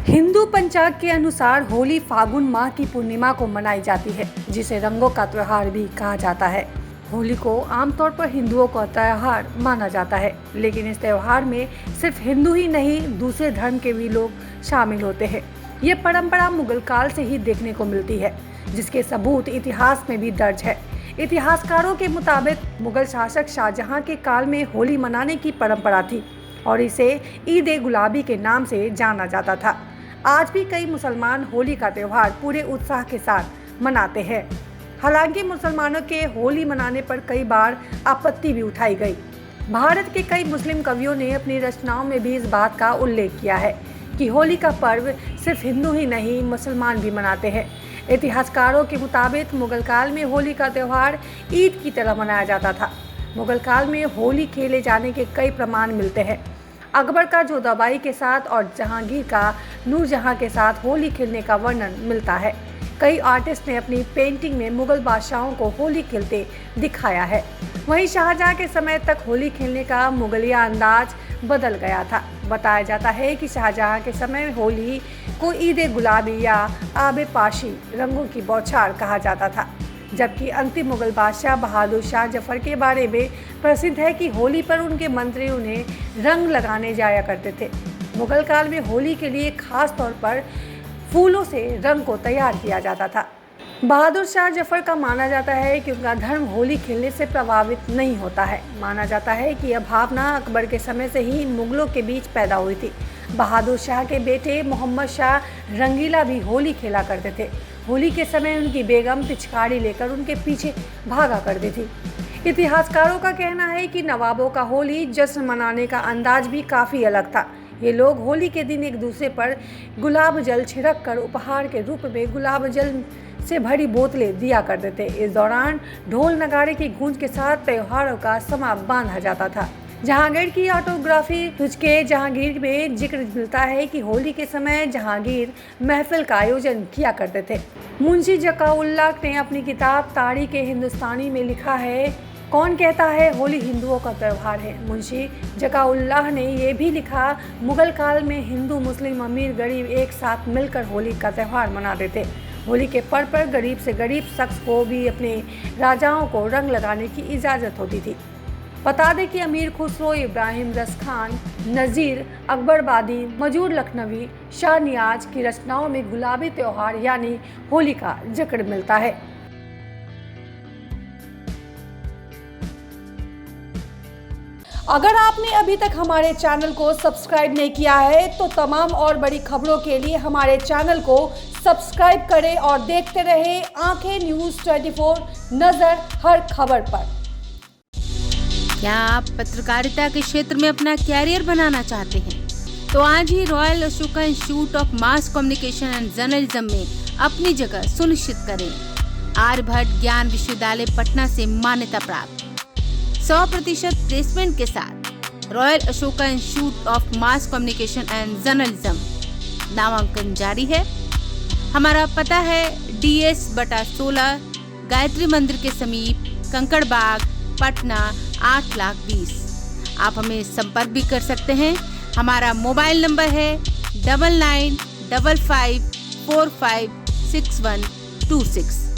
हिंदू पंचांग के अनुसार होली फागुन माह की पूर्णिमा को मनाई जाती है, जिसे रंगों का त्योहार भी कहा जाता है। होली को आमतौर पर हिंदुओं का त्योहार माना जाता है, लेकिन इस त्योहार में सिर्फ हिंदू ही नहीं, दूसरे धर्म के भी लोग शामिल होते हैं। ये परंपरा मुगल काल से ही देखने को मिलती है, जिसके सबूत इतिहास में भी दर्ज है। इतिहासकारों के मुताबिक मुगल शासक शाहजहां के काल में होली मनाने की परंपरा थी और इसे ईद-ए-गुलाबी के नाम से जाना जाता था। आज भी कई मुसलमान होली का त्यौहार पूरे उत्साह के साथ मनाते हैं। हालांकि मुसलमानों के होली मनाने पर कई बार आपत्ति भी उठाई गई। भारत के कई मुस्लिम कवियों ने अपनी रचनाओं में भी इस बात का उल्लेख किया है कि होली का पर्व सिर्फ हिंदू ही नहीं, मुसलमान भी मनाते हैं। इतिहासकारों के मुताबिक मुगल काल में होली का त्यौहार ईद की तरह मनाया जाता था। मुगल काल में होली खेले जाने के कई प्रमाण मिलते हैं। अकबर का जोधाबाई के साथ और जहांगीर का नूरजहां के साथ होली खेलने का वर्णन मिलता है। कई आर्टिस्ट ने अपनी पेंटिंग में मुगल बादशाहों को होली खेलते दिखाया है। वहीं शाहजहां के समय तक होली खेलने का मुगलिया अंदाज बदल गया था। बताया जाता है कि शाहजहां के समय होली को ईद-ए-गुलाबी या आब-ए-पाशी रंगों की बौछार कहा जाता था, जबकि अंतिम मुगल बादशाह बहादुर शाह जफर के बारे में प्रसिद्ध है कि होली पर उनके मंत्री उन्हें रंग लगाने जाया करते थे। मुगल काल में होली के लिए खास तौर पर फूलों से रंग को तैयार किया जाता था। बहादुर शाह जफर का माना जाता है कि उनका धर्म होली खेलने से प्रभावित नहीं होता है। माना जाता है कि यह भावना अकबर के समय से ही मुगलों के बीच पैदा हुई थी। बहादुर शाह के बेटे मोहम्मद शाह रंगीला भी होली खेला करते थे। होली के समय उनकी बेगम पिचकारी लेकर उनके पीछे भागा करती थी। इतिहासकारों का कहना है कि नवाबों का होली जश्न मनाने का अंदाज भी काफ़ी अलग था। ये लोग होली के दिन एक दूसरे पर गुलाब जल छिड़क कर उपहार के रूप में गुलाब जल से भरी बोतलें दिया करते थे। इस दौरान ढोल नगाड़े की गूंज के साथ त्योहारों का समा बांधा जाता था। जहांगीर की ऑटोग्राफी तुझके जहांगीर में जिक्र मिलता है कि होली के समय जहांगीर महफिल का आयोजन किया करते थे। मुंशी जकाउल्लाह ने अपनी किताब तारीख़-ए-हिंदुस्तानी में लिखा है, कौन कहता है होली हिंदुओं का त्यौहार है। मुंशी जकाउल्लाह ने यह भी लिखा, मुगल काल में हिंदू, मुस्लिम, अमीर, गरीब एक साथ मिलकर होली का त्यौहार मनाते थे। होली के पर्व पर गरीब से गरीब शख्स को भी अपने राजाओं को रंग लगाने की इजाज़त होती थी। बता दें कि अमीर खुसरो, इब्राहिम रस खान, नज़ीर, अकबरबादी, मजूर लखनवी, शाह नियाज की रचनाओं में गुलाबी त्यौहार यानी होली का जिक्र मिलता है। अगर आपने अभी तक हमारे चैनल को सब्सक्राइब नहीं किया है तो तमाम और बड़ी खबरों के लिए हमारे चैनल को सब्सक्राइब करें और देखते रहें आंखें न्यूज़ 24, नजर हर खबर पर। क्या आप पत्रकारिता के क्षेत्र में अपना कैरियर बनाना चाहते हैं? तो आज ही Royal Ashoka Institute of Mass Communication and Journalism में अपनी जगह सुनिश्चित करें। आर्यभट्ट ज्ञान विश्वविद्यालय पटना से मान्यता प्राप्त 100% प्लेसमेंट के साथ royal Ashoka Institute of Mass Communication and journalism नामांकन जारी है। हमारा पता है DS/16 गायत्री मंदिर के समीप, कंकड़ बाग, पटना 8,20,000। आप हमें संपर्क भी कर सकते हैं। हमारा मोबाइल नंबर है 9955456126।